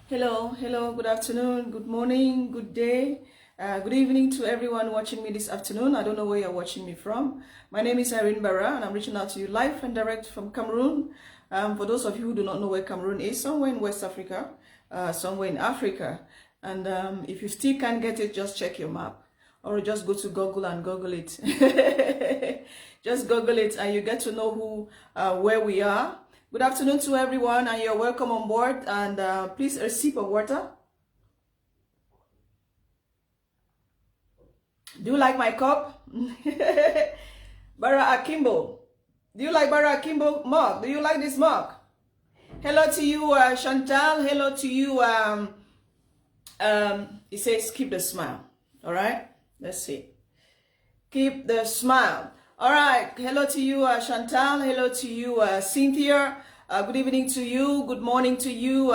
Hello, good afternoon, good morning, good day, good evening to everyone watching me this afternoon. I don't know where you're watching me from. My name is Irene Barra and I'm reaching out to you live and direct from Cameroon. For those of you who do not know where Cameroon is, somewhere in West Africa, somewhere in Africa. And if you still can't get it, just check your map or just go to Google and Google it. Just Google it and you get to know where we are. Good afternoon to everyone and you're welcome on board, and please a sip of water. Do you like my cup? Bara Akimbo. Do you like Bara Akimbo mug? Do you like this mug? Hello to you, Chantal. Hello to you. It says keep the smile. All right. Let's see. Keep the smile. All right. Hello to you, Chantal. Hello to you, Cynthia. Good evening to you. Good morning to you.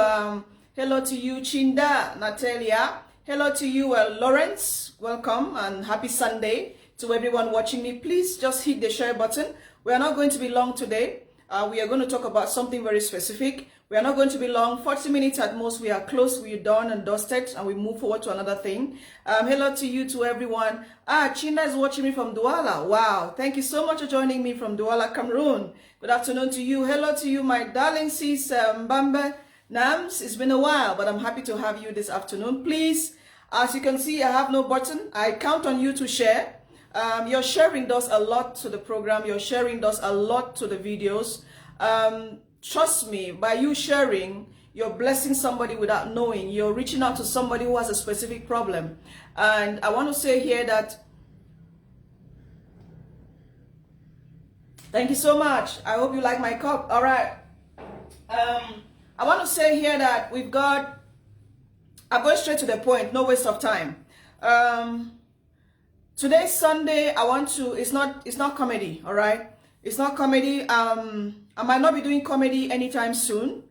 Hello to you, Chinda, Natalia. Hello to you, Lawrence. Welcome and happy Sunday to everyone watching me. Please just hit the share button. We are not going to be long today. We are going to talk about something very specific. We are not going to be long, 40 minutes at most. We are close, we are done and dusted, and we move forward to another thing. Hello to you, to everyone. Chinda is watching me from Douala. Wow, thank you so much for joining me from Douala, Cameroon. Good afternoon to you. Hello to you, my darling sis, Mbamba Nams. It's been a while, but I'm happy to have you this afternoon. Please, as you can see, I have no button. I count on you to share. Your sharing does a lot to the program. Your sharing does a lot to the videos. Trust me, by you sharing, you're blessing somebody without knowing. You're reaching out to somebody who has a specific problem. And I want to say here that, thank you so much. I hope you like my cup. All right. I want to say here that we've got, I'm going straight to the point, no waste of time. Today's Sunday. It's not comedy, all right? It's not comedy. I might not be doing comedy anytime soon.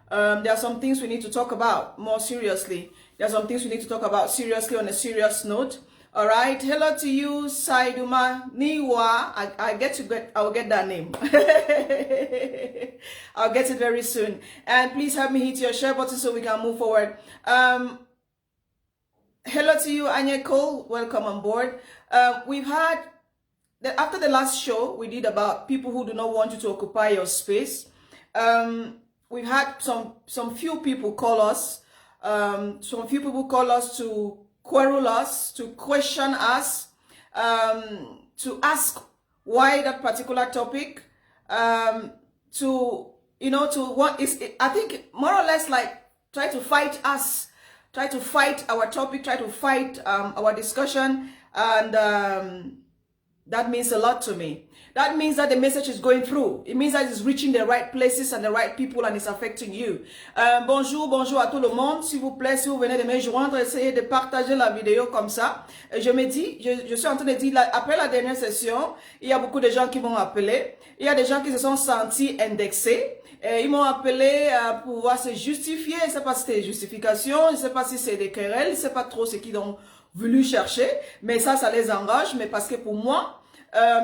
There are some things we need to talk about more seriously. There are some things we need to talk about seriously on a serious note. All right. Hello to you, Saiduma Niwa. I'll get that name. I'll get it very soon. And please help me hit your share button so we can move forward. Hello to you, Anya Cole. Welcome on board. We've had, after the last show we did about people who do not want you to occupy your space, we've had some few people call us, to quarrel us, to question us, to ask why that particular topic, I think more or less like try to fight us, try to fight our topic, try to fight our discussion, and that means a lot to me. That means that the message is going through. It means that it's reaching the right places and the right people, and it's affecting you. Bonjour à tout le monde. S'il vous plaît, si vous venez de me joindre, essayez de partager la vidéo comme ça. Je me dis, je suis en train de dire, après la dernière session, il y a beaucoup de gens qui m'ont appelé. Il y a des gens qui se sont sentis indexés. Ils m'ont appelé pour pouvoir se justifier. Je ne sais pas si c'est justification, je ne sais pas si c'est des querelles, je ne sais pas trop ce qu'ils ont voulu chercher. Mais ça les engage. Mais parce que pour moi,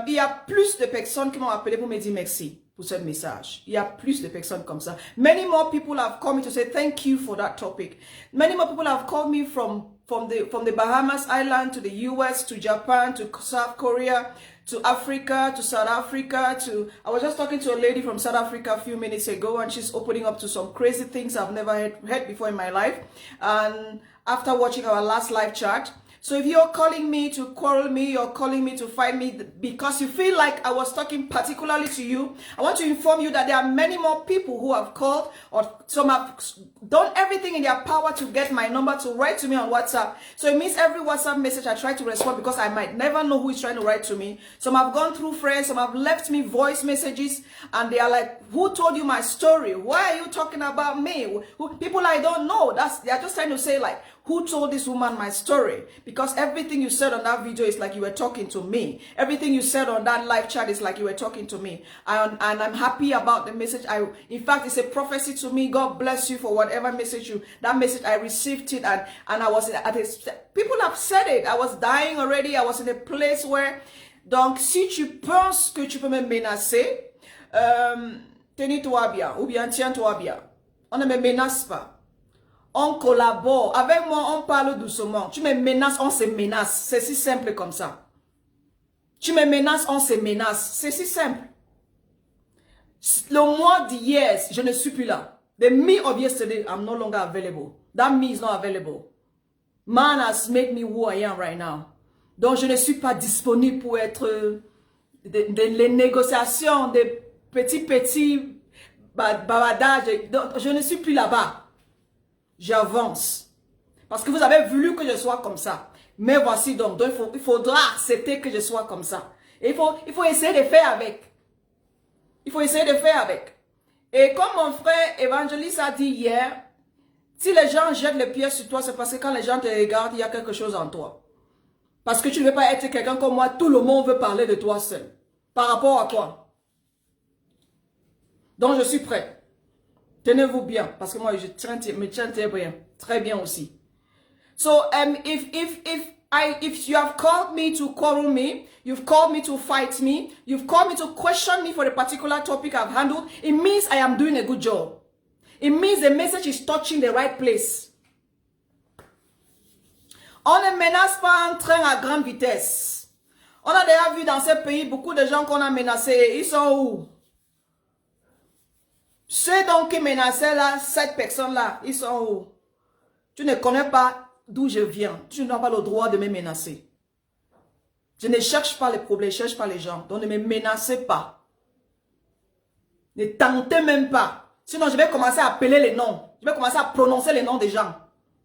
il y a plus de personnes qui m'ont appelé pour me dire merci pour ce message. Il y a plus de personnes comme ça. Many more people have called me to say thank you for that topic. Many more people have called me from the Bahamas Island to the US to Japan to South Korea to Africa to South Africa to, I was just talking to a lady from South Africa a few minutes ago, and she's opening up to some crazy things I've never heard before in my life. And after watching our last live chat, so if you're calling me to quarrel me, you're calling me to fight me because you feel like I was talking particularly to you, I want to inform you that there are many more people who have called, or some have done everything in their power to get my number to write to me on WhatsApp. So it means every WhatsApp message I try to respond because I might never know who is trying to write to me. Some have gone through friends, some have left me voice messages, and they are like, who told you my story? Why are you talking about me? People I don't know. They are just trying to say like, who told this woman my story? Because everything you said on that video is like you were talking to me. Everything you said on that live chat is like you were talking to me. And I'm happy about the message. In fact, it's a prophecy to me. God bless you for whatever message that message, I received it. And I was people have said it. I was dying already. I was in a place where, donc, si tu penses que tu peux me menacer, tenez-toi bien, ou bien tiens-toi bien. On ne me menace pas. On collabore. Avec moi, on parle doucement. Tu me menaces, on se menace. C'est si simple comme ça. Tu me menaces, on se menace. C'est si simple. Le mois d'hier, je ne suis plus là. The me of yesterday, I'm no longer available. That me is not available. Man has made me who I am right now. Donc, je ne suis pas disponible pour être les négociations, des petits bavadages. Je ne suis plus là-bas. J'avance. Parce que vous avez voulu que je sois comme ça. Mais voici donc il faudra accepter que je sois comme ça. Et il faut essayer de faire avec. Il faut essayer de faire avec. Et comme mon frère évangéliste a dit hier, si les gens jettent les pieds sur toi, c'est parce que quand les gens te regardent, il y a quelque chose en toi. Parce que tu ne veux pas être quelqu'un comme moi, tout le monde veut parler de toi seul. Par rapport à toi. Donc je suis prêt. Tenez-vous bien, parce que moi je me tiens très bien. Très bien aussi. So if you have called me to quarrel me, you've called me to fight me, you've called me to question me for the particular topic I've handled, it means I am doing a good job. It means the message is touching the right place. On ne menace pas un train à grande vitesse. On a déjà vu dans ce pays beaucoup de gens qu'on a menacés. Ils sont où? Ceux donc qui menaçaient là, cette personne-là, ils sont où? Tu ne connais pas d'où je viens. Tu n'as pas le droit de me menacer. Je ne cherche pas les problèmes, je ne cherche pas les gens. Donc ne me menacez pas. Ne tentez même pas. Sinon, je vais commencer à appeler les noms. Je vais commencer à prononcer les noms des gens.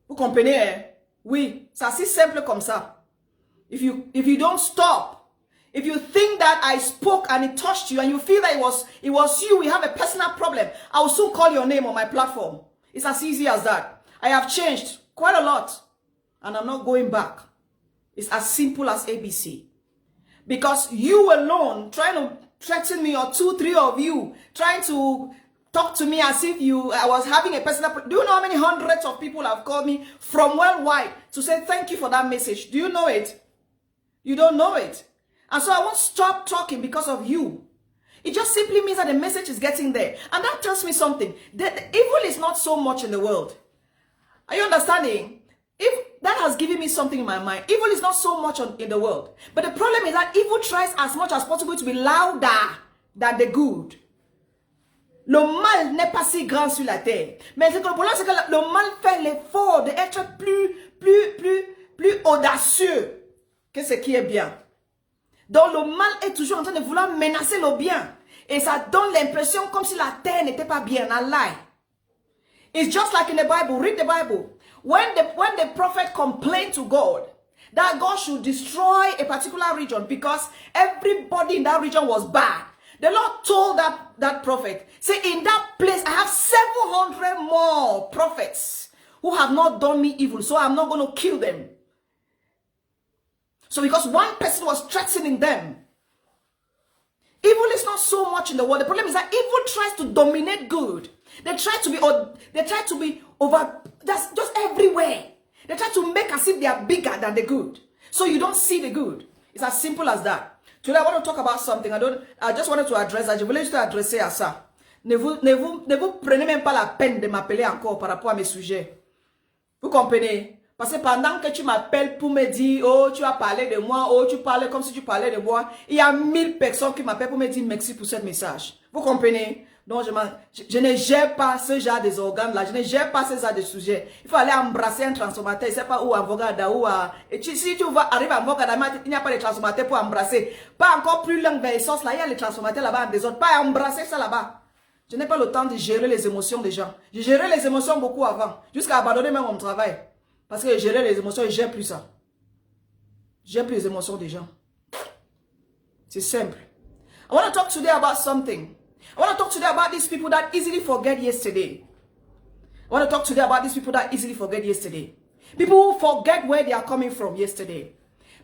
Vous comprenez, hein? Oui, c'est assez simple comme ça. If you don't stop, if you think that I spoke and it touched you and you feel that it was you, we have a personal problem, I will soon call your name on my platform. It's as easy as that. I have changed quite a lot and I'm not going back. It's as simple as ABC. Because you alone trying to threaten me, or 2, 3 of you trying to talk to me as if I was having a personal... Do you know how many hundreds of people have called me from worldwide to say thank you for that message? Do you know it? You don't know it. And so I won't stop talking because of you. It just simply means that the message is getting there. And that tells me something. The evil is not so much in the world. Are you understanding? If that has given me something in my mind. Evil is not so much in the world. But the problem is that evil tries as much as possible to be louder than the good. Le mal n'est pas si grand sur la terre. Mais le problème, c'est que le mal fait l'effort d'être plus audacieux que ce qui est bien. Donc le mal est toujours en train de vouloir menacer le bien. Et ça donne l'impression comme si la terre n'était pas bien. I lie. It's just like in the Bible. Read the Bible. When the prophet complained to God that God should destroy a particular region because everybody in that region was bad, the Lord told that prophet, say, in that place, I have 700 more prophets who have not done me evil, so I'm not going to kill them. So because one person was threatening them, evil is not so much in the world. The problem is that evil tries to dominate good. They try to be over, that's just everywhere. They try to make as if they are bigger than the good. So you don't see the good. It's as simple as that. Today I want to talk about something. I just wanted to address that. Je voulais juste adresser à ça. Ne vous prenez même pas la peine de m'appeler encore par rapport à mes sujets. Vous comprenez? Parce que pendant que tu m'appelles pour me dire, oh, tu as parlé de moi, oh, tu parlais comme si tu parlais de moi, il y a 1000 personnes qui m'appellent pour me dire merci pour ce message. Vous comprenez? Donc, je ne gère pas ce genre des organes-là. Je ne gère pas ce genre de sujets. Il faut aller embrasser un transformateur. Il ne sait pas où à Vogada, où à... Et si tu vas arriver à Vogada, il n'y a pas de transformateur pour embrasser. Pas encore plus loin vers les sources, là. Il y a les transformateurs là-bas en désordre. Pas embrasser ça là-bas. Je n'ai pas le temps de gérer les émotions des gens. J'ai géré les émotions beaucoup avant. Jusqu'à abandonner même mon travail. Parce que gérer les émotions, je ne gère plus ça. Je gère plus les émotions des gens. C'est simple. I want to talk today about something. I want to talk today about these people that easily forget yesterday. I want to talk today about these people that easily forget yesterday. People who forget where they are coming from yesterday.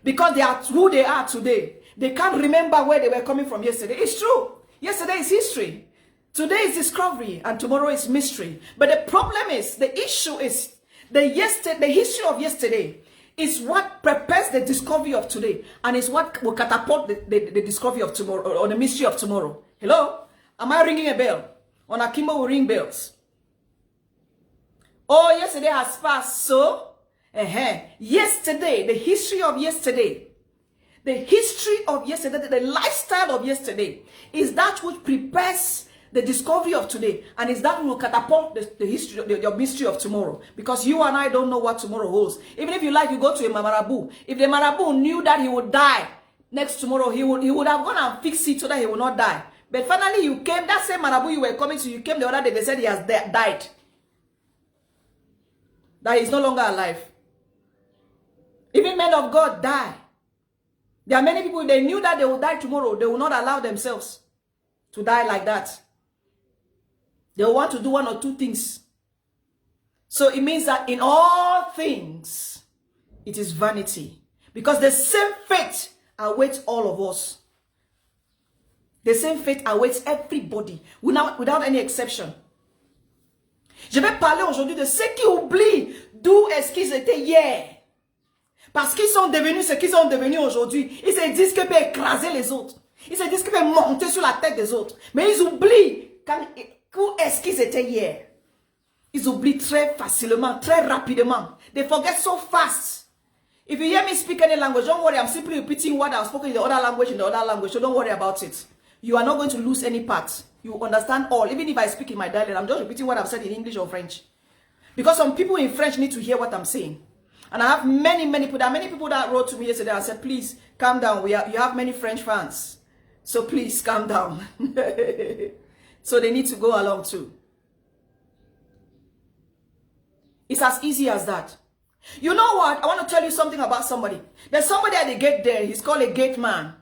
Because they are who they are today. They can't remember where they were coming from yesterday. It's true. Yesterday is history. Today is discovery. And tomorrow is mystery. But the problem is, the issue is, the history of yesterday is what prepares the discovery of today. And is what will catapult the discovery of tomorrow, or the mystery of tomorrow. Hello? Am I ringing a bell? On Akimbo, we ring bells. Oh, yesterday has passed, so yesterday, the history of yesterday, the lifestyle of yesterday is that which prepares the discovery of today, and is that will catapult the history, the mystery of tomorrow. Because you and I don't know what tomorrow holds. Even if you like, you go to a marabout. If the marabout knew that he would die next tomorrow, he would have gone and fixed it so that he will not die. But finally, you came. That same marabout you were coming to, you came the other day. They said he has died. That he's no longer alive. Even men of God die. There are many people, they knew that they will die tomorrow. They will not allow themselves to die like that. They want to do one or two things. So it means that in all things, it is vanity. Because the same fate awaits all of us. The same fate awaits everybody, without any exception. Je vais parler aujourd'hui de ceux qui oublient d'où est-ce qu'ils étaient hier. Parce qu'ils sont devenus ce qu'ils sont devenus aujourd'hui. Ils se disent qu'ils peuvent écraser les autres. Ils se disent qu'ils peuvent monter sur la tête des autres. Mais ils oublient où est-ce qu'ils étaient hier. Ils oublient très facilement, très rapidement. They forget so fast. If you hear me speak any language, don't worry. I'm simply repeating what I've spoken in the other language, so don't worry about it. You are not going to lose any part. You understand all. Even if I speak in my dialect, I'm just repeating what I've said in English or French. Because some people in French need to hear what I'm saying. And I have many people. There are many people that wrote to me yesterday and said, please, calm down. You have many French fans. So please, calm down. So they need to go along too. It's as easy as that. You know what? I want to tell you something about somebody. There's somebody at the gate there. He's called a gate man.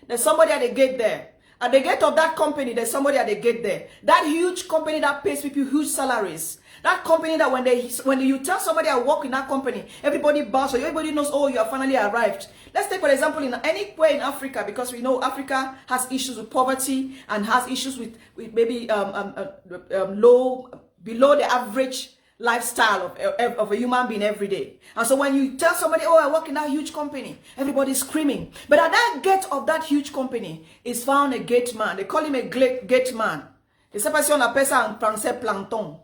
There's somebody at the gate there. At the gate of that company, there's somebody at the gate there. That huge company that pays people huge salaries. That company that when you tell somebody I work in that company, everybody bows, so everybody knows, oh, you have finally arrived. Let's take, for example, in anywhere in Africa, because we know Africa has issues with poverty and has issues with maybe below the average lifestyle of a human being every day. And so when you tell somebody, oh, I work in that huge company, everybody's screaming. But at that gate of that huge company is found a gate man. They call him a gate man. Je sais pas si on appelle ça en français planton.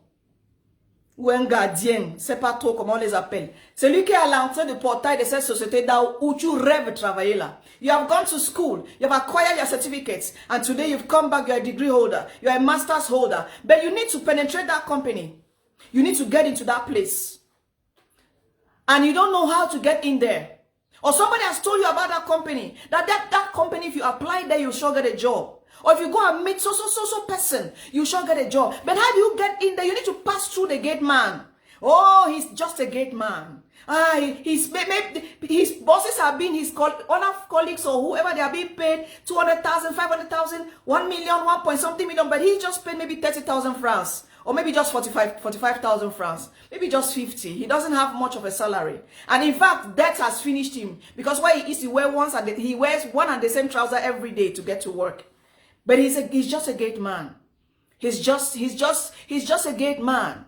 Ou un gardien, c'est pas trop comment on les appelle. Celui qui est à l'entrée du portail de cette société où tu rêves de travailler là. You have gone to school, you have acquired your certificates, and today you've come back, you're a degree holder, you're a master's holder. But you need to penetrate that company. You need to get into that place. And you don't know how to get in there. Or somebody has told you about that company. That company, if you apply there, you sure get a job. Or if you go and meet so person, you sure get a job. But how do you get in there? You need to pass through the gate man. Oh, he's just a gate man. His bosses have been other colleagues or whoever, they are being paid 200,000, 500,000, 1 million, 1 point something million, but he just paid maybe 30,000 francs. Or maybe just 45,000 francs. Maybe just 50. He doesn't have much of a salary. And in fact, debt has finished him. Because where he is, he wears one and the same trouser every day to get to work. But he's just a gate man. He's just a gate man.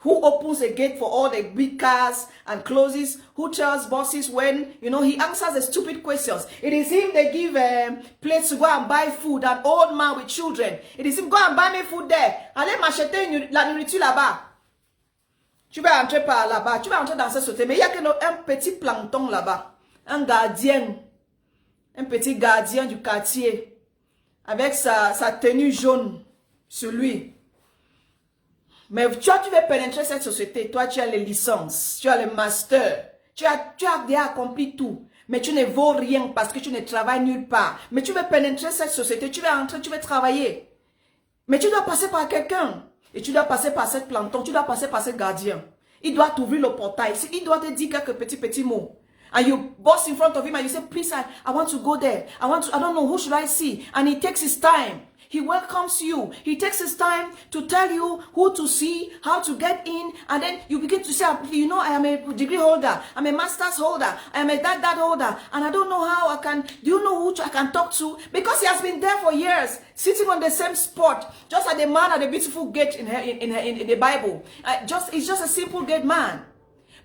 Who opens a gate for all the big cars and closes, who tells bosses when, he answers the stupid questions. It is him they give plates to go and buy food, an old man with children. It is him, go and buy me food there. Allez m'acheter la nourriture là-bas. Tu vas entrer par là-bas, tu vas entrer dans cette société, mais il y a un petit plancton là-bas. Un petit gardien du quartier, avec sa tenue jaune sur lui. Mais toi, tu veux pénétrer cette société. Toi, tu as les licences, tu as le master, tu as déjà accompli tout. Mais tu ne vaux rien parce que tu ne travailles nulle part. Mais tu veux pénétrer cette société, tu veux entrer, tu veux travailler. Mais tu dois passer par quelqu'un. Et tu dois passer par cette planton, tu dois passer par ce gardien. Il doit t'ouvrir le portail. Il doit te dire quelques petits mots. And you boss in front of him and you say, please, I want to go there. I don't know, who should I see? And he takes his time. He welcomes you. He takes his time to tell you who to see, how to get in. And then you begin to say, I am a degree holder. I'm a master's holder. I am a that holder. And I don't know how do you know who I can talk to? Because he has been there for years, sitting on the same spot, just like the man at the beautiful gate in the Bible. He's just a simple gate man.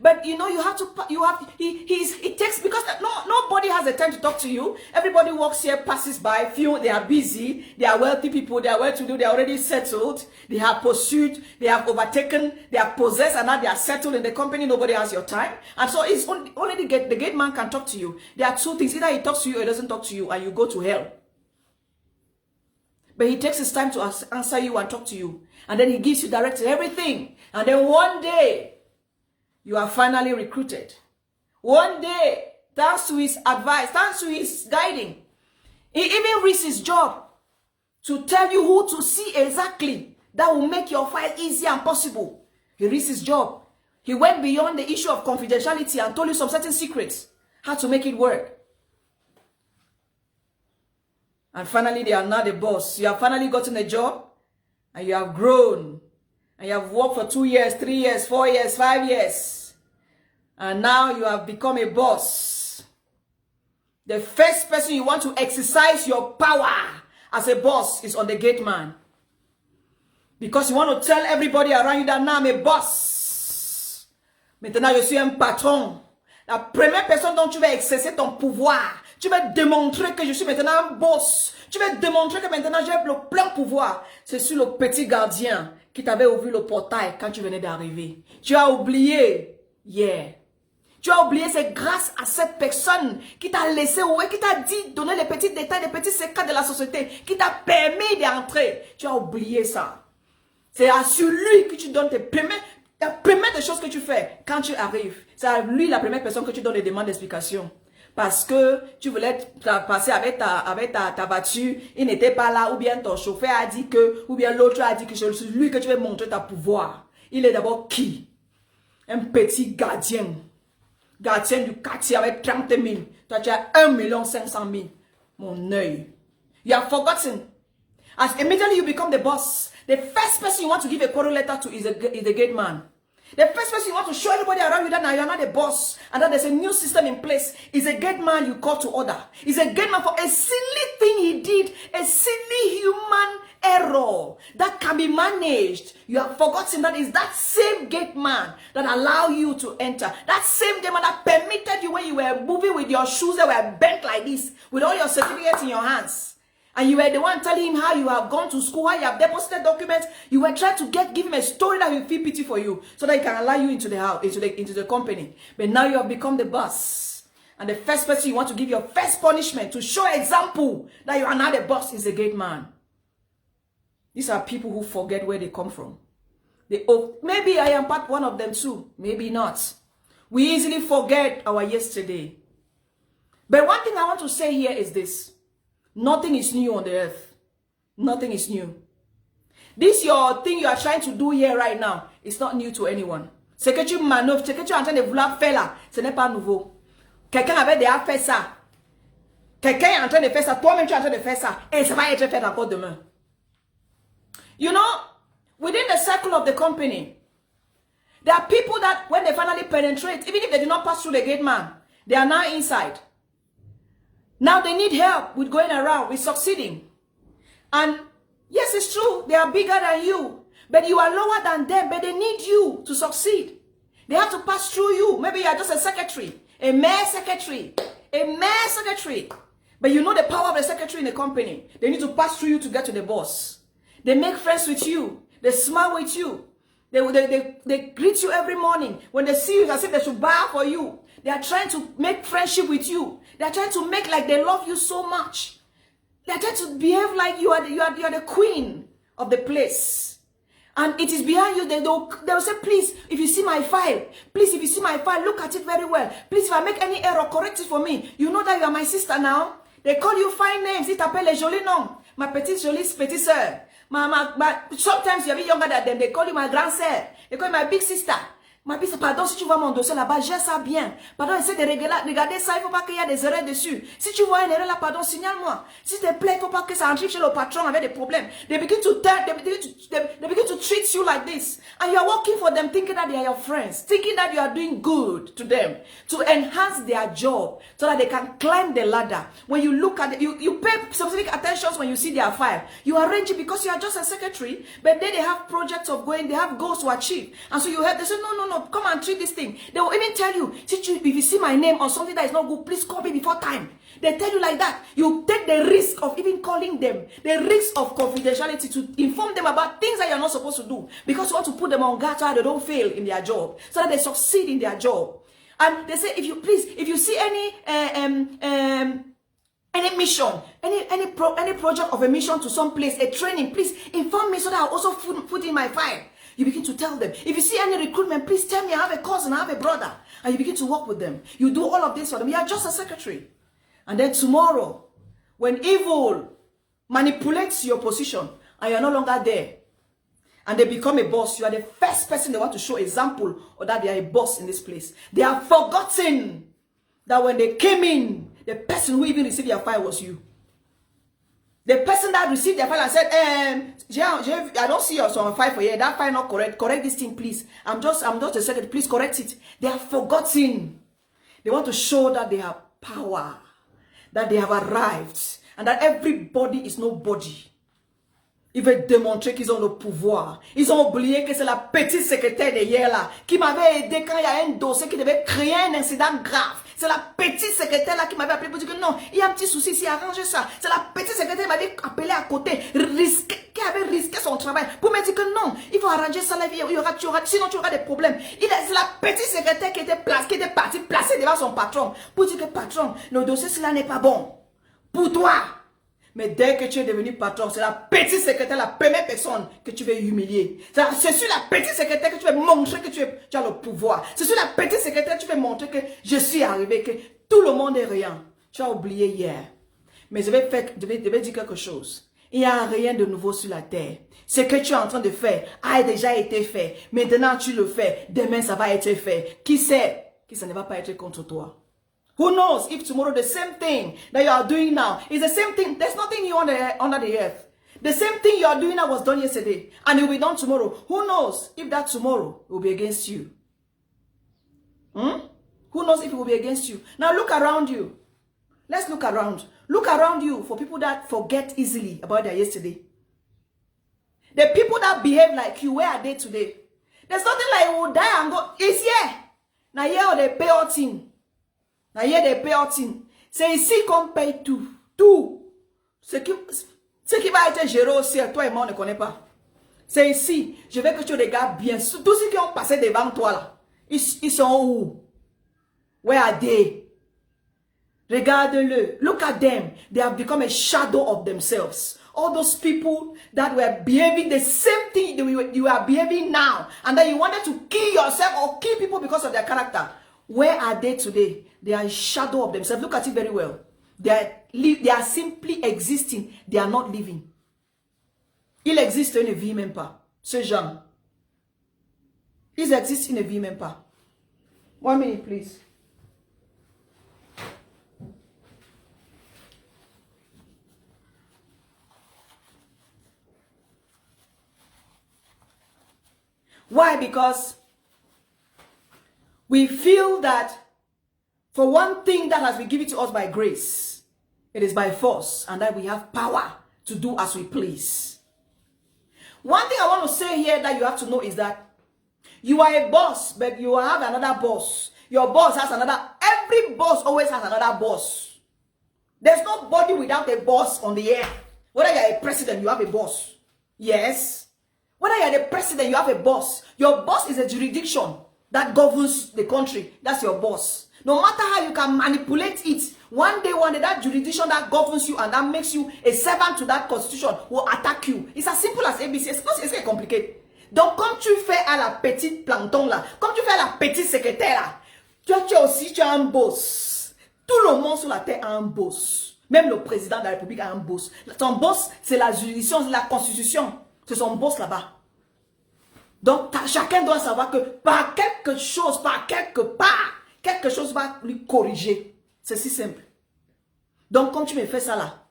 But you know, it takes, because nobody has the time to talk to you. Everybody walks here, passes by, feel they are busy, they are wealthy people, they are well-to-do, they are already settled, they have pursued, they have overtaken, they are possessed, and now they are settled in the company. Nobody has your time. And so it's only the gate man can talk to you. There are two things: either he talks to you or he doesn't talk to you, and you go to hell. But he takes his time to answer you and talk to you. And then he gives you direction, everything. And then one day, you are finally recruited. One day, thanks to his advice, thanks to his guiding, he even risks his job to tell you who to see exactly. That will make your file easy and possible. He risks his job. He went beyond the issue of confidentiality and told you some certain secrets, how to make it work. And finally, they are now the boss. You have finally gotten a job, and you have grown, and you have worked for 2 years, 3 years, 4 years, 5 years. And now you have become a boss. The first person you want to exercise your power as a boss is on the gate man. Because you want to tell everybody around you that now I'm a boss. Maintenant, je suis un patron. La première personne dont tu vas exercer ton pouvoir, tu vas démontrer que je suis maintenant un boss. Tu vas démontrer que maintenant j'ai le plein pouvoir. C'est sur le petit gardien qui t'avait ouvert le portail quand tu venais d'arriver. Tu as oublié. Yeah. Tu as oublié, c'est grâce à cette personne qui t'a laissé, ouais, qui t'a dit, donner les petits détails, les petits secrets de la société, qui t'a permis d'entrer. Tu as oublié ça. C'est à celui que tu donnes tes premières, la première des choses que tu fais quand tu arrives. C'est à lui la première personne que tu donnes les demandes d'explication. Parce que tu voulais passer avec ta voiture, il n'était pas là, ou bien ton chauffeur a dit que, ou bien l'autre a dit que c'est lui que tu veux montrer ta pouvoir. Il est d'abord qui? Un petit gardien. Gardien du quartier avec 30 000. Toi, tu as 1 500 000. Mon œil. You have forgotten. As immediately you become the boss, the first person you want to give a quarrel letter to is the gate man. The first person you want to show everybody around you that now you're not the boss and that there's a new system in place is a gate man you call to order. Is a gate man for a silly thing he did, a silly human error that can be managed. You have forgotten that is that same gate man that allow you to enter. That same gate man that permitted you when you were moving with your shoes that were bent like this, with all your certificates in your hands. And you were the one telling him how you have gone to school, how you have deposited documents. You were trying to give him a story that will feel pity for you, so that he can allow you into the house, into the company. But now you have become the boss. And the first person you want to give your first punishment to show example that you are not the boss is the gate man. These are people who forget where they come from. Maybe I am part one of them too. Maybe not. We easily forget our yesterday. But one thing I want to say here is this. Nothing is new on the earth. Nothing is new. This your thing you are trying to do here right now. It's not new to anyone. Ce que tu manœuvres, ce que tu es en train de vouloir faire là, ce n'est pas nouveau. Quelqu'un avait déjà fait ça. Quelqu'un est en train de faire ça. Toi-même tu es en train de faire ça. Et ça va être fait encore demain. You know, within the circle of the company, there are people that when they finally penetrate, even if they did not pass through the gate man, they are now inside. Now they need help with going around, with succeeding. And yes, it's true, they are bigger than you. But you are lower than them, but they need you to succeed. They have to pass through you. Maybe you are just a secretary, a mere secretary, But you know the power of the secretary in the company. They need to pass through you to get to the boss. They make friends with you. They smile with you. They greet you every morning. When they see you, it's as if they should bow for you. They are trying to make friendship with you. They are trying to make like they love you so much. They are trying to behave like you are the queen of the place. And it is behind you. They will say, please, if you see my file, look at it very well. Please, if I make any error, correct it for me. You know that you are my sister now. They call you fine names. Ils t'appellent les jolis noms. Ma petite jolie petite sœur. Sometimes you're a bit younger than them. They call you my grand sœur. They call you my big sister. Ma bise, pardon, si tu vois mon dossier là-bas, gère ça bien. Pardon, essaie de regarder ça, il ne faut pas qu'il y ait des erreurs dessus. Si tu vois une erreur là, pardon, signale-moi. S'il te plaît, il ne faut pas que ça arrive chez le patron avec des problèmes. They begin to treat you like this. And you are working for them thinking that they are your friends. Thinking that you are doing good to them. To enhance their job. So that they can climb the ladder. When you look at it, you pay specific attention when you see their file. You arrange it because you are just a secretary. But then they have projects of going, they have goals to achieve. And so you have, they say, no, no, come and treat this thing. They will even tell you, if you see my name on something that is not good, please call me before time. They tell you like that. You take the risk of even calling them, the risk of confidentiality to inform them about things that you're not supposed to do, because you want to put them on guard so they don't fail in their job, so that they succeed in their job. And they say, if you see any mission, any project of a mission to some place, a training, please inform me so that I'll also put in my file. You begin to tell them. If you see any recruitment, please tell me. I have a cousin, I have a brother. And you begin to work with them. You do all of this for them. You are just a secretary. And then tomorrow, when evil manipulates your position and you're no longer there, and they become a boss, you are the first person they want to show example or that they are a boss in this place. They have forgotten that when they came in, the person who even received your file was you. The person that received their file and said, I don't see your file for you. That file not correct. Correct this thing, please. I'm just a second. Please correct it. They have forgotten. They want to show that they have power, that they have arrived, and that everybody is nobody. Ils veulent démontrer qu'ils ont le pouvoir. Ils ont oublié que c'est la petite secrétaire de hier là qui m'avait aidé quand il y a un dossier qui devait créer un incident grave. C'est la petite secrétaire là qui m'avait appelé pour dire que non, il y a un petit souci ici, arrangez ça. C'est la petite secrétaire qui m'avait appelé à côté, qui avait risqué son travail pour me dire que non, il faut arranger ça la vie, sinon tu auras des problèmes. C'est la petite secrétaire qui était partie placée devant son patron pour dire que patron, le dossier cela n'est pas bon pour toi. Mais dès que tu es devenu patron, c'est la petite secrétaire, la première personne que tu veux humilier. C'est sur la petite secrétaire que tu veux montrer que tu as le pouvoir. C'est sur la petite secrétaire que tu veux montrer que je suis arrivé, que tout le monde est rien. Tu as oublié hier. Mais je vais dire quelque chose. Il n'y a rien de nouveau sur la terre. Ce que tu es en train de faire a déjà été fait. Maintenant tu le fais. Demain ça va être fait. Qui sait que ça ne va pas être contre toi? Who knows if tomorrow the same thing that you are doing now is the same thing. There's nothing new under the earth. The same thing you are doing now was done yesterday and it will be done tomorrow. Who knows if that tomorrow will be against you? Who knows if it will be against you? Now look around you. Let's look around. Look around you for people that forget easily about their yesterday. The people that behave like you, where are they today? There's nothing like we will die and go, it's here. Now here they pay all thing. Now here they pay all thing. C'est ici qu'on paye tout. Tout. Ce qui va être géré aussi, toi et moi on ne connaît pas. C'est ici. Je veux que tu regardes bien. Tous ceux qui ont passé devant toi là, ils sont où? Where are they? Regarde-le. Look at them. They have become a shadow of themselves. All those people that were behaving the same thing you are behaving now, and that you wanted to kill yourself or kill people because of their character. Where are they today? They are a shadow of themselves. Look at it very well. They are simply existing. They are not living. Ils existent et ne vivent même pas. Ces gens. Ils existent et ne vivent même pas. 1 minute, please. Why? Because we feel that for one thing that has been given to us by grace, it is by force, and that we have power to do as we please. One thing I want to say here that you have to know is that you are a boss, but you have another boss. Your boss has another. Every boss always has another boss. There's nobody without a boss on the earth. Whether you're a president, you have a boss. Yes. Whether you're the president, you have a boss. Your boss is a jurisdiction that governs the country. That's your boss. No matter how you can manipulate it, one day, that jurisdiction that governs you and that makes you a servant to that constitution will attack you. It's as simple as ABC. C'est pas compliqué. Donc, comme tu fais à la petite plancton là, comme tu fais à la petite secrétaire là, tu as un boss. Tout le monde sur la terre a un boss. Même le président de la République a un boss. Ton boss, c'est la juridiction, c'est la constitution. C'est son boss là-bas. Donc, chacun doit savoir que par quelque chose, par quelque part, quelque chose va lui corriger. C'est si simple. Donc, quand tu me fais ça là,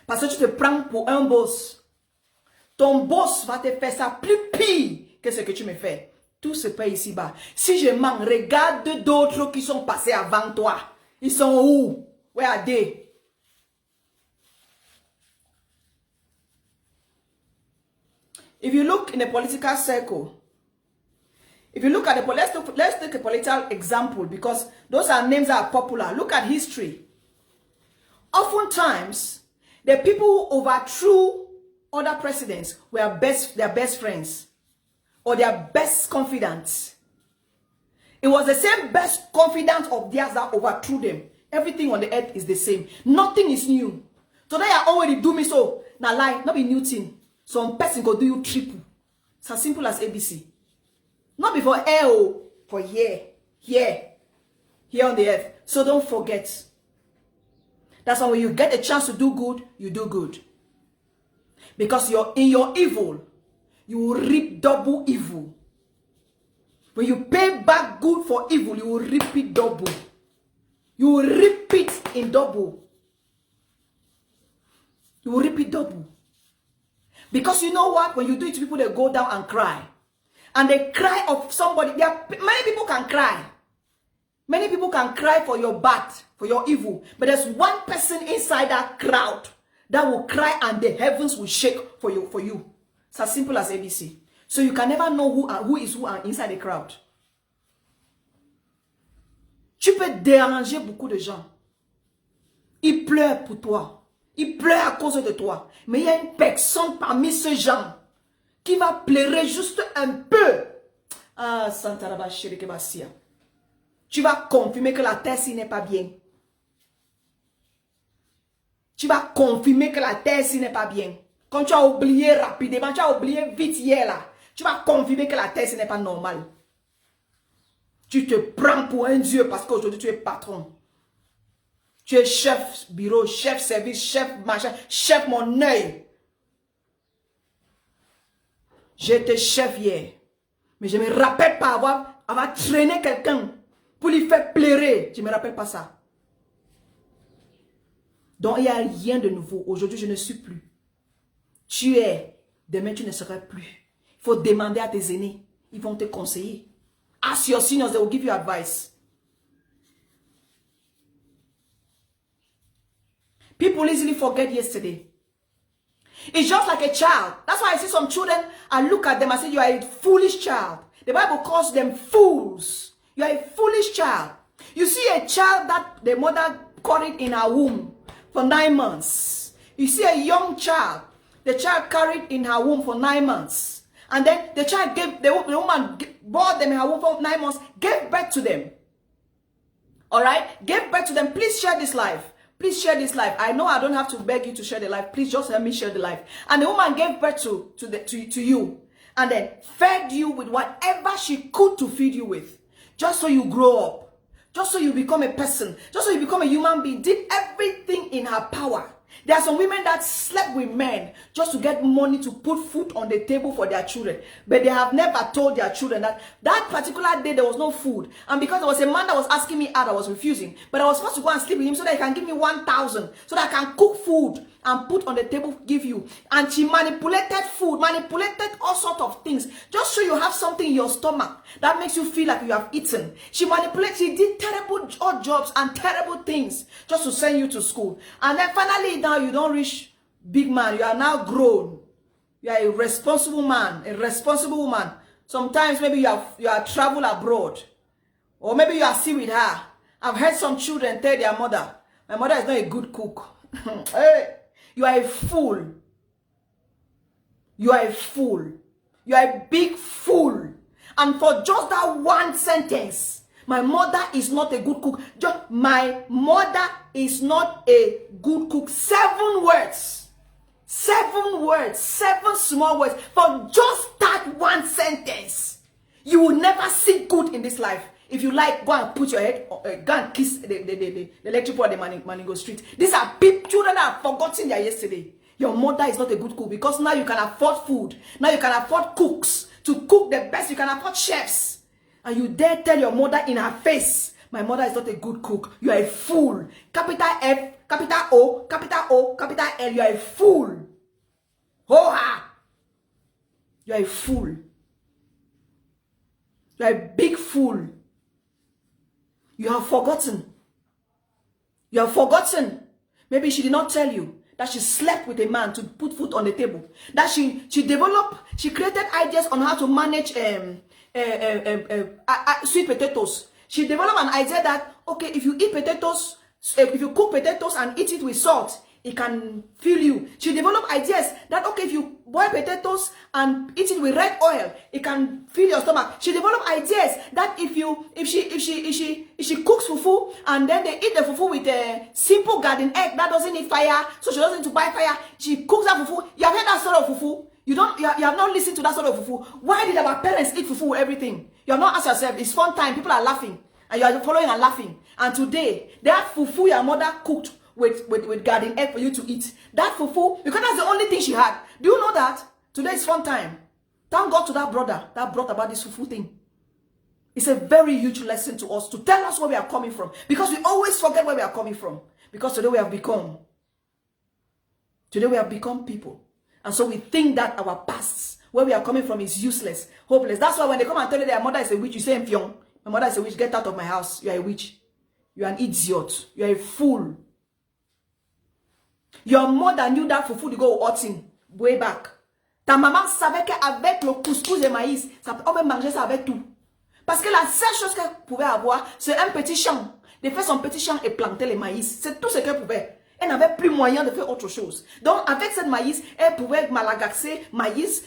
parce que tu te prends pour un boss, ton boss va te faire ça plus pire que ce que tu me fais. Tout se paye ici-bas. Si je mens, regarde d'autres qui sont passés avant toi. Ils sont où? Where are they? If you look in a political circle, If you look at the, let's take a political example because those are names that are popular. Look at history. Oftentimes, the people who overthrew other presidents were their best friends or their best confidants. It was the same best confidant of theirs that overthrew them. Everything on the earth is the same. Nothing is new. Today I already do me so. Now lie, not be new thing. Some person go do you triple. It's as simple as ABC. Not before L, for here on the earth. So don't forget. That's why when you get a chance to do good, you do good. Because you're in your evil, you will reap double evil. When you pay back good for evil, you will reap it double. You will reap it in double. You will reap it double. Because you know what? When you do it to people, they go down and cry. And they cry of somebody. Many people can cry. Many people can cry for your bad, for your evil. But there's one person inside that crowd that will cry and the heavens will shake for you. It's as simple as ABC. So you can never know who is who inside the crowd. Tu peux déranger beaucoup de gens. Ils pleurent pour toi. Ils pleurent à cause de toi. Mais il y a une personne parmi ces gens qui va pleurer juste un peu. Ah, Santa Rabba Shirike Basia. Tu vas confirmer que la terre-ci n'est pas bien. Tu vas confirmer que la terre-ci n'est pas bien. Quand tu as oublié rapidement, tu as oublié vite hier là, tu vas confirmer que la terre-ci n'est pas normale. Tu te prends pour un dieu parce qu'aujourd'hui tu es patron. Tu es chef bureau, chef service, chef machin, chef mon œil. J'étais chef hier. Mais je ne me rappelle pas avoir traîné quelqu'un pour lui faire pleurer. Je ne me rappelle pas ça. Donc il n'y a rien de nouveau. Aujourd'hui je ne suis plus. Tu es. Demain tu ne seras plus. Il faut demander à tes aînés. Ils vont te conseiller. Ask your seniors, they will give you advice. People easily forget yesterday. It's just like a child. That's why I see some children, I look at them and say, you are a foolish child. The Bible calls them fools. You are a foolish child. You see a child that the mother carried in her womb for 9 months. You see a young child, the child carried in her womb for 9 months. And then the child the woman bore them in her womb for 9 months, gave birth to them. All right? Gave birth to them. Please share this life. Please share this life. I know I don't have to beg you to share the life. Please just help me share the life. And the woman gave birth to you. And then fed you with whatever she could to feed you with. Just so you grow up. Just so you become a person. Just so you become a human being. Did everything in her power. There are some women that slept with men just to get money to put food on the table for their children. But they have never told their children that that particular day there was no food. And because there was a man that was asking me out, I was refusing. But I was supposed to go and sleep with him so that he can give me 1,000. So that I can cook food and put on the table, give you. And she manipulated food, manipulated all sorts of things. Just so you have something in your stomach that makes you feel like you have eaten. She manipulated, she did terrible odd jobs and terrible things just to send you to school. And then finally now you don't reach big man. You are now grown. You are a responsible man, a responsible woman. Sometimes maybe you are travel abroad. Or maybe you are still with her. I've heard some children tell their mother, my mother is not a good cook. Hey. You are a fool. You are a fool. You are a big fool. And for just that one sentence, my mother is not a good cook. Just, my mother is not a good cook. 7 words. 7 words. 7 small words. For just that one sentence, you will never see good in this life. If you like, go and put your head, go and kiss the electric pole at the Maningo Street. These are people, children that have forgotten their yesterday. Your mother is not a good cook because now you can afford food. Now you can afford cooks to cook the best. You can afford chefs. And you dare tell your mother in her face, my mother is not a good cook. You are a fool. Capital F, capital O, capital O, capital L. You are a fool. Ho-ha! You are a fool. You are a big fool. You have forgotten. You have forgotten. Maybe she did not tell you that she slept with a man to put food on the table. That she developed, she created ideas on how to manage sweet potatoes. She developed an idea that, okay, if you eat potatoes, if you cook potatoes and eat it with salt, it can fill you. She developed ideas that, okay, if you boil potatoes and eat it with red oil, it can fill your stomach. She developed ideas that if she cooks fufu and then they eat the fufu with a simple garden egg that doesn't need fire, so she doesn't need to buy fire, she cooks that fufu. You have heard that sort of fufu? You have not listened to that sort of fufu. Why did our parents eat fufu with everything? You have not asked yourself. It's fun time. People are laughing. And you are following and laughing. And today, that fufu your mother cooked with garden egg for you to eat. That fufu, because that's the only thing she had. Do you know that? Today is fun time. Thank God to that brother that brought about this fufu thing. It's a very huge lesson to us to tell us where we are coming from. Because we always forget where we are coming from. Because today we have become people. And so we think that our past, where we are coming from, is useless, hopeless. That's why when they come and tell you their mother is a witch, you say, Mfiong, my mother is a witch, get out of my house. You are a witch. You are an idiot. You are a fool. Your mother knew that fufu to go outing way back. Ta maman savait qu'avec le couscous et maïs, on peut manger ça avec tout. Parce que la seule chose qu'elle pouvait avoir, c'est un petit champ. De faire son petit champ et planter les maïs. C'est tout ce qu'elle pouvait. Elle n'avait plus moyen de faire autre chose. Donc, avec cette maïs, elle pouvait malagaxer maïs,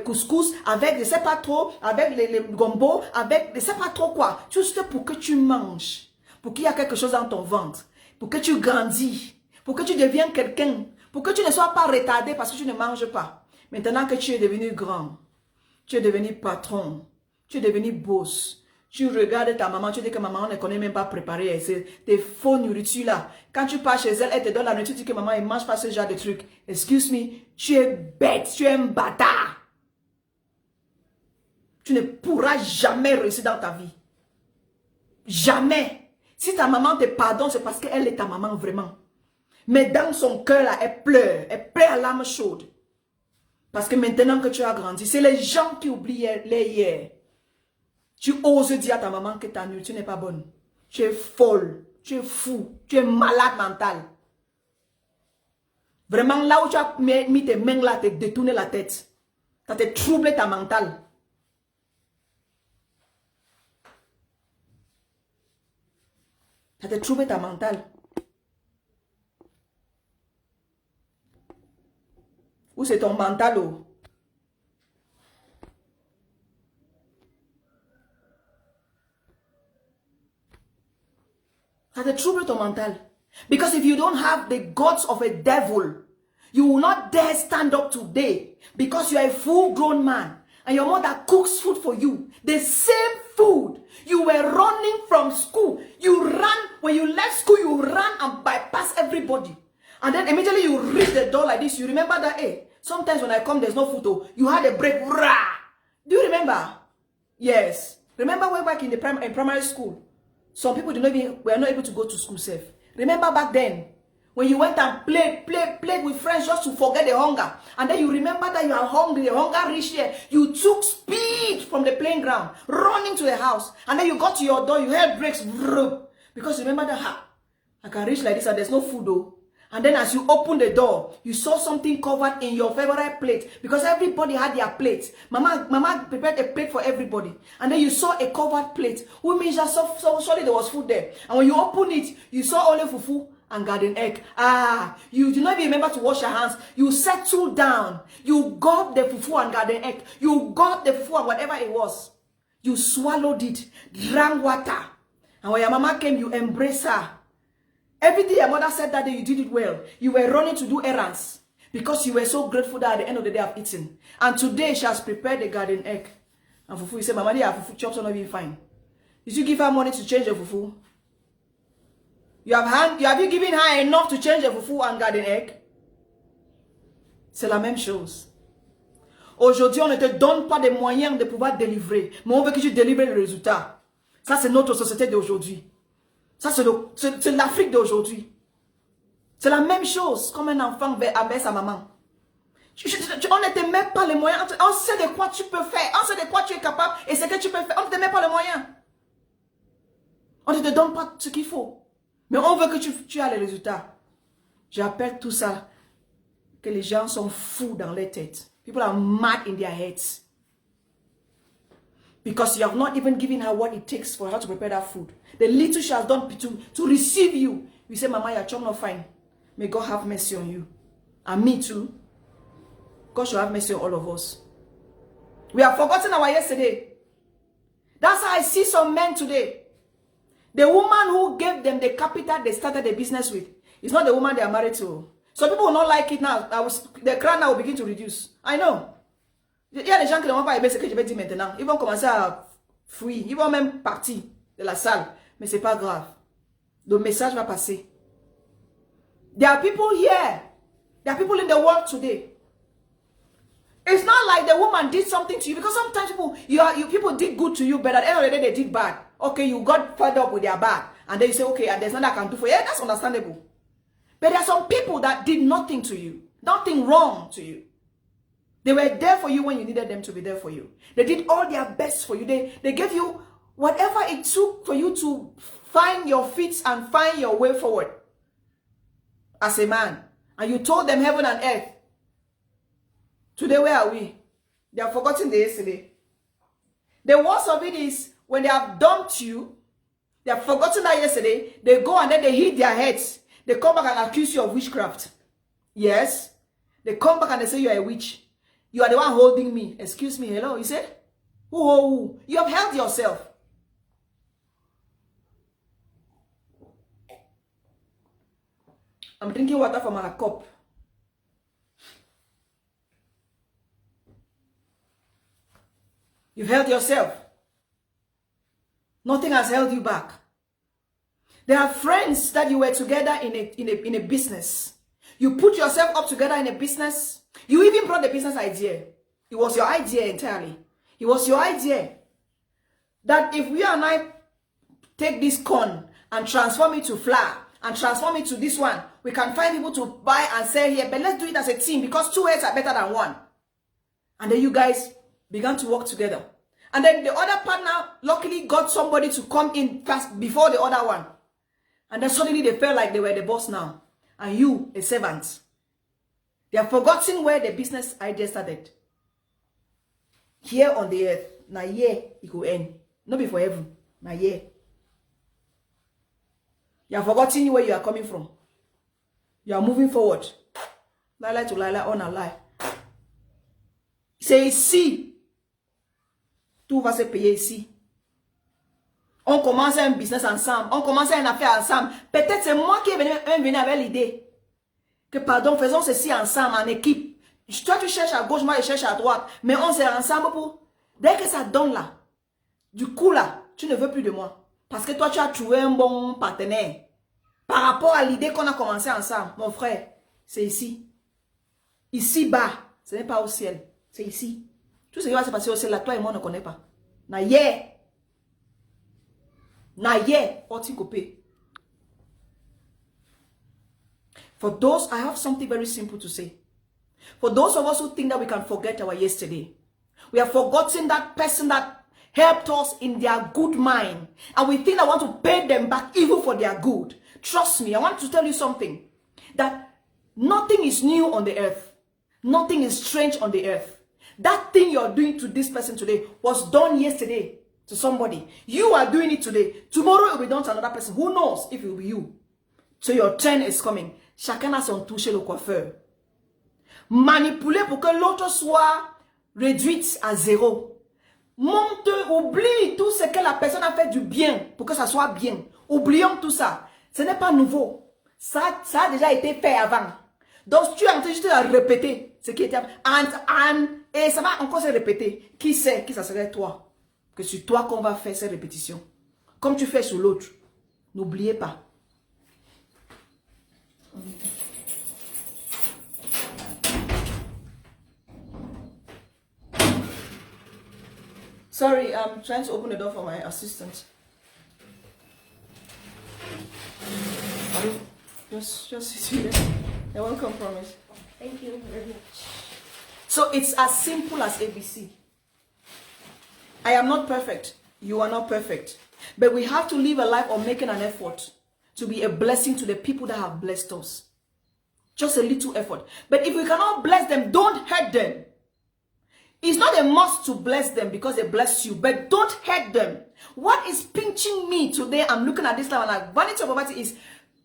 couscous, avec, je sais pas trop, avec les gombo, avec, je sais pas trop quoi. Juste pour que tu manges. Pour qu'il y ait quelque chose dans ton ventre. Pour que tu grandis. Pour que tu deviennes quelqu'un. Pour que tu ne sois pas retardé parce que tu ne manges pas. Maintenant que tu es devenu grand, tu es devenu patron, tu es devenu boss. Tu regardes ta maman, tu dis que maman ne connaît même pas préparer tes faux nourritures là. Quand tu pars chez elle, elle te donne la nourriture, tu dis que maman ne mange pas ce genre de trucs. Excuse me, tu es bête, tu es un bâtard. Tu ne pourras jamais réussir dans ta vie. Jamais. Si ta maman te pardonne, c'est parce qu'elle est ta maman vraiment. Mais dans son cœur là, elle pleure à l'âme chaude. Parce que maintenant que tu as grandi, c'est les gens qui oublient les hier. Tu oses dire à ta maman que ta nourriture n'est pas bonne. Tu es folle, tu es fou, tu es malade mental. Vraiment, là où tu as mis tes mains là, tu as détourné la tête. Ça t'a troublé ta mentale. Ça t'a troublé ta mentale. Ou c'est ton mental oh? Ça te trouble ton mental. Because if you don't have the guts of a devil, you will not dare stand up today. Because you are a full-grown man. And your mother cooks food for you. The same food. You were running from school. You ran. When you left school, you ran and bypassed everybody. And then immediately you reach the door like this. You remember that, hey, sometimes when I come, there's no food. Oh, you had a break. Rah! Do you remember? Yes. Remember way back in the primary school? Some people were not able to go to school safe. Remember back then, when you went and played with friends just to forget the hunger. And then you remember that you are hungry, the hunger reached here. You took speed from the playing ground, running to the house. And then you got to your door, you heard brakes. Because you remember that, I can reach like this and there's no food though. And then as you opened the door, you saw something covered in your favorite plate. Because everybody had their plates. Mama prepared a plate for everybody. And then you saw a covered plate. Which means that surely there was food there. And when you opened it, you saw only fufu and garden egg. You did not even remember to wash your hands. You settled down. You got the fufu and garden egg. You got the fufu and whatever it was. You swallowed it. Drank water. And when your mama came, you embraced her. Everything your mother said that day, you did it well. You were running to do errands. Because you were so grateful that at the end of the day I've eaten. And today she has prepared the garden egg. And fufu, you say, Mama, your fufu chops are not even fine. Did you give her money to change the fufu? Have you given her enough to change the fufu and garden egg? C'est la même chose. Aujourd'hui, on ne te donne pas de moyens de pouvoir délivrer. Mais on veut que tu délivres le résultat. Ça, c'est notre société d'aujourd'hui. Ça, c'est l'Afrique d'aujourd'hui. C'est la même chose comme un enfant avec sa maman. On ne te met pas les moyens. On sait de quoi tu peux faire. On sait de quoi tu es capable et ce que tu peux faire. On ne te met pas les moyens. On ne te donne pas ce qu'il faut. Mais on veut que tu aies les résultats. J'appelle tout ça que les gens sont fous dans leur tête. People are mad in their heads. Because you have not even given her what it takes for her to prepare that food. The little she has done to receive you. You say, Mama, your chum not fine. May God have mercy on you. And me too. God should have mercy on all of us. We have forgotten our yesterday. That's how I see some men today. The woman who gave them the capital they started the business with is not the woman they are married to. Some people will not like it now. The crown now will begin to reduce. I know. Il y a des gens qui ne vont pas aimer ce que je vais dire maintenant. Ils vont commencer à fuir. Ils vont même partir de la salle. Mais ce n'est pas grave. Le message va passer. There are people here. There are people in the world today. It's not like the woman did something to you. Because sometimes people did good to you, but at the end of the day, they did bad. Okay, you got fed up with their bad. And then you say, okay, and there's nothing I can do for you. Yeah, that's understandable. But there are some people that did nothing to you. Nothing wrong to you. They were there for you when you needed them to be there for you. They did all their best for you. They gave you whatever it took for you to find your feet and find your way forward as a man. And you told them heaven and earth. Today, where are we? They have forgotten the yesterday. The worst of it is when they have dumped you, they have forgotten that yesterday, they go and then they hit their heads. They come back and accuse you of witchcraft. Yes. They come back and they say you are a witch. You are the one holding me. Excuse me, hello, you said? Who? You have held yourself. I'm drinking water from a cup. You've held yourself. Nothing has held you back. There are friends that you were together in a business. You put yourself up together in a business. You even brought the business idea. It was your idea entirely. It was your idea. That if we and I take this corn and transform it to flour and transform it to this one, we can find people to buy and sell here. But let's do it as a team because 2 heads are better than one. And then you guys began to work together. And then the other partner luckily got somebody to come in fast before the other one. And then suddenly they felt like they were the boss now. And you, a servant. They have forgotten where the business idea started. Here on the earth. Now here it will end. Not before heaven. Now here. You have forgotten where you are coming from. You are moving forward. Lie to lie, on a lie. C'est ici. Tout va se payer ici. On commence un business ensemble. On commence une affaire ensemble. Peut-être c'est moi qui est venu avec l'idée. Que pardon, faisons ceci ensemble, en équipe. Toi, tu cherches à gauche, moi, je cherche à droite. Mais on s'est ensemble pour... Dès que ça donne là, du coup là, tu ne veux plus de moi. Parce que toi, tu as trouvé un bon partenaire. Par rapport à l'idée qu'on a commencé ensemble, mon frère, c'est ici. Ici bas, ce n'est pas au ciel. C'est ici. Tout ce qui va se passer au ciel là, toi et moi, on ne connaît pas. Naye. Naye, oti kopé. For those, I have something very simple to say. For those of us who think that we can forget our yesterday, we have forgotten that person that helped us in their good mind, and we think I want to pay them back even for their good. Trust me, I want to tell you something, that nothing is new on the earth. Nothing is strange on the earth. That thing you're doing to this person today was done yesterday to somebody. You are doing it today. Tomorrow it will be done to another person. Who knows if it will be you? So your turn is coming. Chacun a son toucher le coiffeur. Manipuler pour que l'autre soit réduite à zéro. Monte, oublie tout ce que la personne a fait du bien pour que ça soit bien. Oublions tout ça. Ce n'est pas nouveau. Ça a déjà été fait avant. Donc tu es en train juste de répéter ce qui était avant. Et ça va encore se répéter. Qui sait que ça serait toi? Que c'est toi qu'on va faire ces répétitions. Comme tu fais sur l'autre. N'oubliez pas. Sorry, I'm trying to open the door for my assistant. Just sit here. You're welcome, promise. Thank you very much. So it's as simple as ABC. I am not perfect. You are not perfect. But we have to live a life of making an effort to be a blessing to the people that have blessed us. Just a little effort. But if we cannot bless them, don't hurt them. It's not a must to bless them because they bless you, but don't hurt them. What is pinching me today, I'm looking at this now and like, vanity of poverty is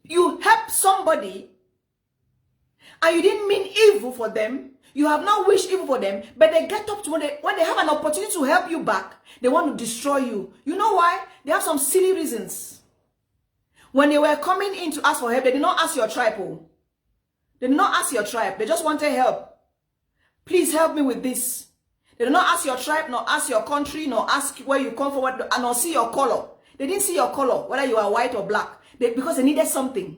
you help somebody and you didn't mean evil for them. You have not wished evil for them, but they get up to when they have an opportunity to help you back, they want to destroy you. You know why? They have some silly reasons. When they were coming in to ask for help, they did not ask your tribe. Oh. They did not ask your tribe. They just wanted help. Please help me with this. They did not ask your tribe, nor ask your country, nor ask where you come from, and nor see your color. They didn't see your color, whether you are white or black, because they needed something.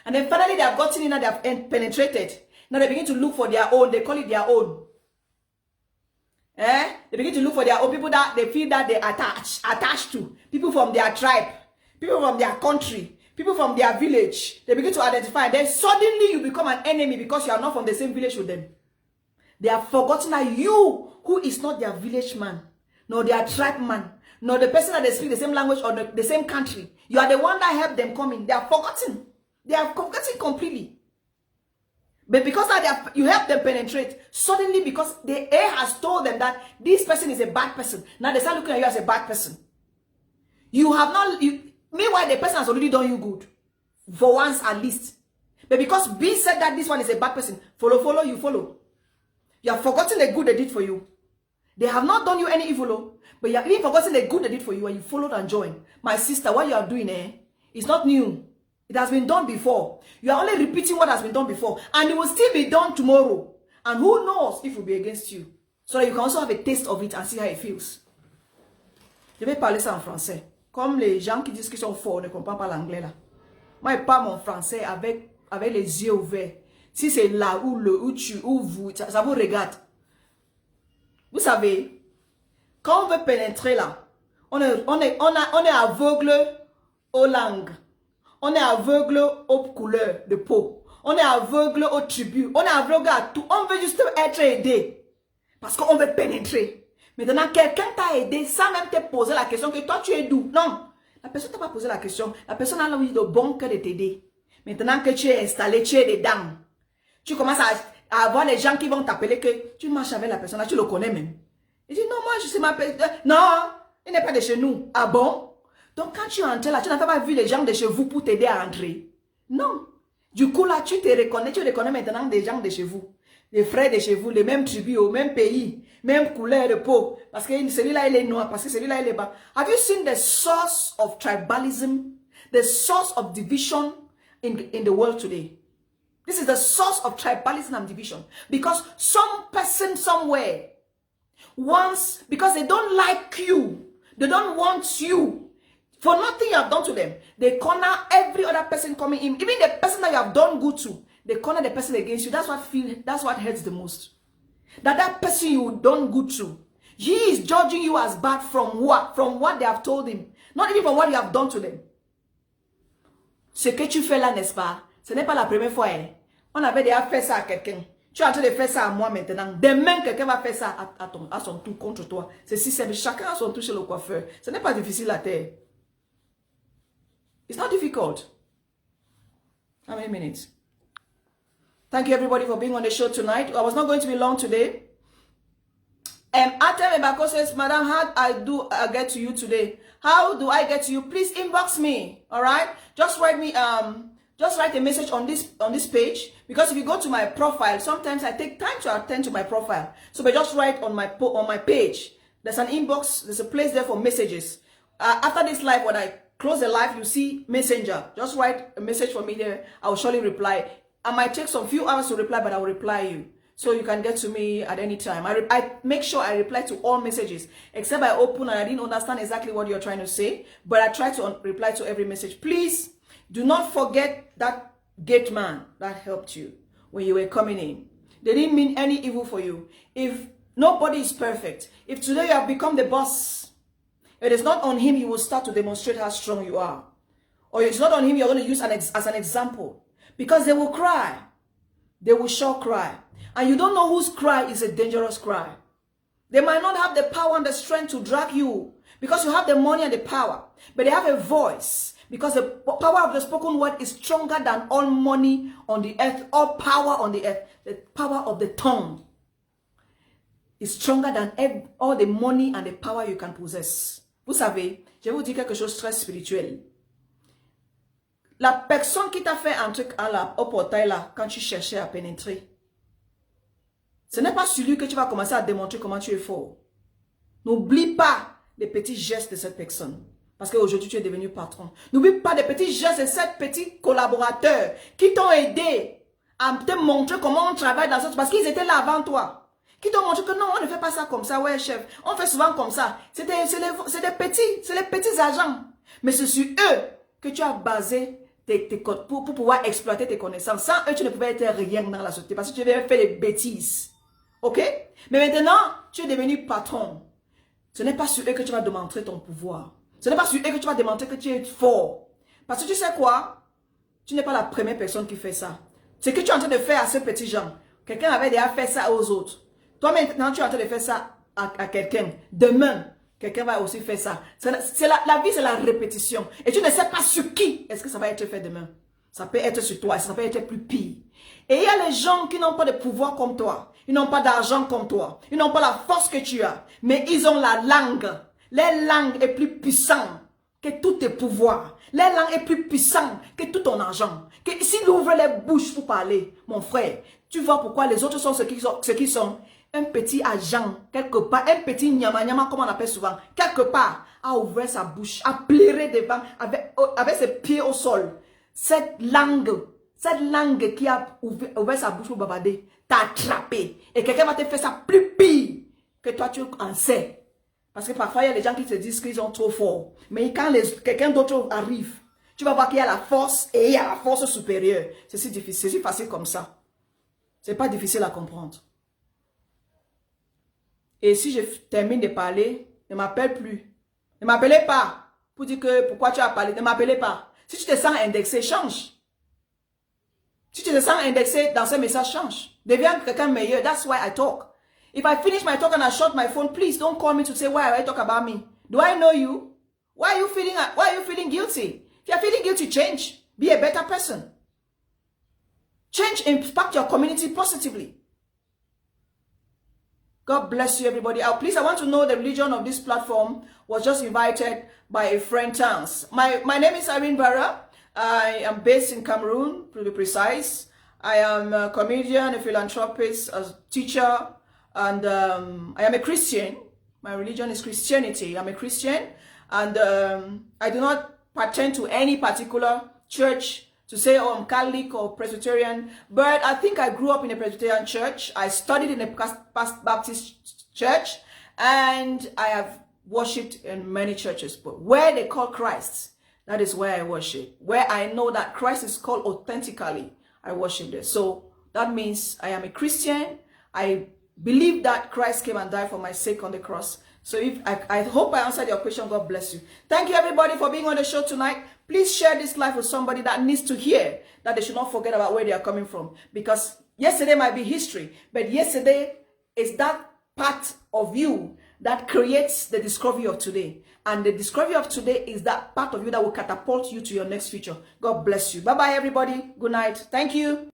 And then finally they have gotten in and they have penetrated. Now they begin to look for their own. They call it their own. They begin to look for their own people that they feel that they attached to. People from their tribe, people from their country, people from their village. They begin to identify. Then suddenly you become an enemy because you are not from the same village with them. They have forgotten that you, who is not their village man, nor their tribe man, nor the person that they speak the same language or the same country, you are the one that helped them come in. They are forgotten. They are forgotten completely. But because you help them penetrate, suddenly because the air has told them that this person is a bad person, now they start looking at you as a bad person. You have not, meanwhile the person has already done you good. For once at least. But because B said that this one is a bad person, follow, you follow. You have forgotten the good they did for you. They have not done you any evil, but you have even forgotten the good they did for you and you followed and joined. My sister, what you are doing is not new. It has been done before. You are only repeating what has been done before. And it will still be done tomorrow. And who knows if it will be against you. So that you can also have a taste of it and see how it feels. Je vais parler ça en français. Comme les gens qui disent qu'ils sont forts ne comprennent pas l'anglais là. Moi, je parle mon français avec les yeux ouverts. Si c'est là où vous, ça vous regarde. Vous savez, quand on veut pénétrer là, on est aveugle aux langues. On est aveugle aux couleurs de peau. On est aveugle aux tribus. On est aveugle à tout. On veut juste être aidé. Parce qu'on veut pénétrer. Maintenant, quelqu'un t'a aidé sans même te poser la question que toi tu es d'où. Non. La personne t'a pas posé la question. La personne a eu le bon cœur de t'aider. Maintenant que tu es installé, tu es dedans. Tu commences à avoir les gens qui vont t'appeler que tu marches avec la personne. Là, tu le connais même. Il dit non, moi je sais ma personne. Non, il n'est pas de chez nous. Ah bon? Donc, quand tu entres là, tu n'as pas vu les gens de chez vous pour t'aider à entrer. Non. Du coup, là, tu reconnais maintenant des gens de chez vous. Les frères de chez vous, les mêmes tribus, au même pays, même couleur de peau. Parce que celui-là, il est noir, parce que celui-là, il est bas. Have you seen the source of tribalism? The source of division in the world today? This is the source of tribalism and division. Because some person somewhere wants, because they don't like you, they don't want you, for nothing you have done to them, they corner every other person coming in. Even the person that you have done good to, they corner the person against you. That's what hurts the most. That person you done good to, he is judging you as bad from what? From what they have told him. Not even from what you have done to them. Ce que tu fais là, n'est-ce pas? Ce n'est pas la première fois. On avait déjà fait ça à quelqu'un. Tu es en train de faire ça à moi maintenant. Demain, quelqu'un va faire ça à son tour contre toi. C'est si simple. Chacun a son tour chez le coiffeur. Ce n'est pas difficile à terre. It's not difficult. How many minutes? Thank you everybody for being on the show tonight. I was not going to be long today. Atem Ebako says, Madam, how do I get to you today? How do I get to you? Please inbox me. All right. Just write me. Just write a message on this page, because if you go to my profile, sometimes I take time to attend to my profile. So, but just write on my page. There's an inbox. There's a place there for messages. After this live, when I close the live, you see messenger. Just write a message for me there. I will surely reply. I might take some few hours to reply, but I will reply you. So you can get to me at any time. I make sure I reply to all messages, except I open and I didn't understand exactly what you're trying to say, but I try to reply to every message. Please do not forget that gate man that helped you when you were coming in. They didn't mean any evil for you. If nobody is perfect, if today you have become the boss, it is not on him you will start to demonstrate how strong you are. Or it's not on him you're going to use as an example. Because they will cry. They will sure cry. And you don't know whose cry is a dangerous cry. They might not have the power and the strength to drag you, because you have the money and the power. But they have a voice, because the power of the spoken word is stronger than all money on the earth, all power on the earth. The power of the tongue is stronger than all the money and the power you can possess. Vous savez, je vais vous dire quelque chose de très spirituel. La personne qui t'a fait un truc au portail là, quand tu cherchais à pénétrer, ce n'est pas celui que tu vas commencer à démontrer comment tu es fort. N'oublie pas les petits gestes de cette personne. Parce qu'aujourd'hui, tu es devenu patron. N'oublie pas les petits gestes de ces petits collaborateurs qui t'ont aidé à te montrer comment on travaille dans ce... Parce qu'ils étaient là avant toi. Qui t'ont montré que non, on ne fait pas ça comme ça, ouais, chef. On fait souvent comme ça. C'est les petits agents. Mais c'est sur eux que tu as basé tes codes pour pouvoir exploiter tes connaissances. Sans eux, tu ne pouvais être rien dans la société parce que tu avais fait des bêtises. Ok? Mais maintenant, tu es devenu patron. Ce n'est pas sur eux que tu vas démontrer ton pouvoir. Ce n'est pas sur eux que tu vas démontrer que tu es fort. Parce que tu sais quoi? Tu n'es pas la première personne qui fait ça. Ce que tu es en train de faire à ces petits gens, quelqu'un avait déjà fait ça aux autres. Toi maintenant, tu es en train de faire ça à quelqu'un. Demain, quelqu'un va aussi faire ça. La vie, c'est la répétition. Et tu ne sais pas sur qui est-ce que ça va être fait demain. Ça peut être sur toi, ça peut être plus pire. Et il y a les gens qui n'ont pas de pouvoir comme toi. Ils n'ont pas d'argent comme toi. Ils n'ont pas la force que tu as. Mais ils ont la langue. Leur langue est plus puissante que tous tes pouvoirs. Leur langue est plus puissante que tout ton argent. Que s'ils ouvrent les bouches pour parler, mon frère, tu vois pourquoi les autres sont ce qu'ils sont. Un petit agent, quelque part, un petit nyama, comme on appelle souvent, quelque part, a ouvert sa bouche, a plairé devant, avec ses pieds au sol. Cette langue qui a ouvert sa bouche pour bavarder, t'a attrapé. Et quelqu'un va te faire ça plus pire que toi, tu en sais. Parce que parfois, il y a des gens qui se disent qu'ils sont trop forts. Mais quand quelqu'un d'autre arrive, tu vas voir qu'il y a la force et il y a la force supérieure. C'est si difficile, c'est si facile comme ça. C'est pas difficile à comprendre. Et si je termine de parler, ne m'appelle plus. Ne m'appelez pas pour dire que pourquoi tu as parlé. Ne m'appelez pas. Si tu te sens indexé, change. Si tu te sens indexé dans ce message, change. Deviens quelqu'un meilleur. That's why I talk. If I finish my talk and I shut my phone, please don't call me to say why I talk about me. Do I know you? Why are you feeling guilty? If you are feeling guilty, change. Be a better person. Change and impact your community positively. God bless you, everybody. Please, I want to know the religion of this platform. Was just invited by a friend, Tans. My name is Irene Barra. I am based in Cameroon, to be precise. I am a comedian, a philanthropist, a teacher, and I am a Christian. My religion is Christianity. I'm a Christian, and I do not pertain to any particular church to say, oh, I'm Catholic or Presbyterian, but I think I grew up in a Presbyterian church. I studied in a Baptist church, and I have worshipped in many churches. But where they call Christ, that is where I worship. Where I know that Christ is called authentically, I worship there. So that means I am a Christian. I believe that Christ came and died for my sake on the cross. So if I hope I answered your question. God bless you. Thank you, everybody, for being on the show tonight. Please share this live with somebody that needs to hear that they should not forget about where they are coming from. Because yesterday might be history, but yesterday is that part of you that creates the discovery of today. And the discovery of today is that part of you that will catapult you to your next future. God bless you. Bye-bye, everybody. Good night. Thank you.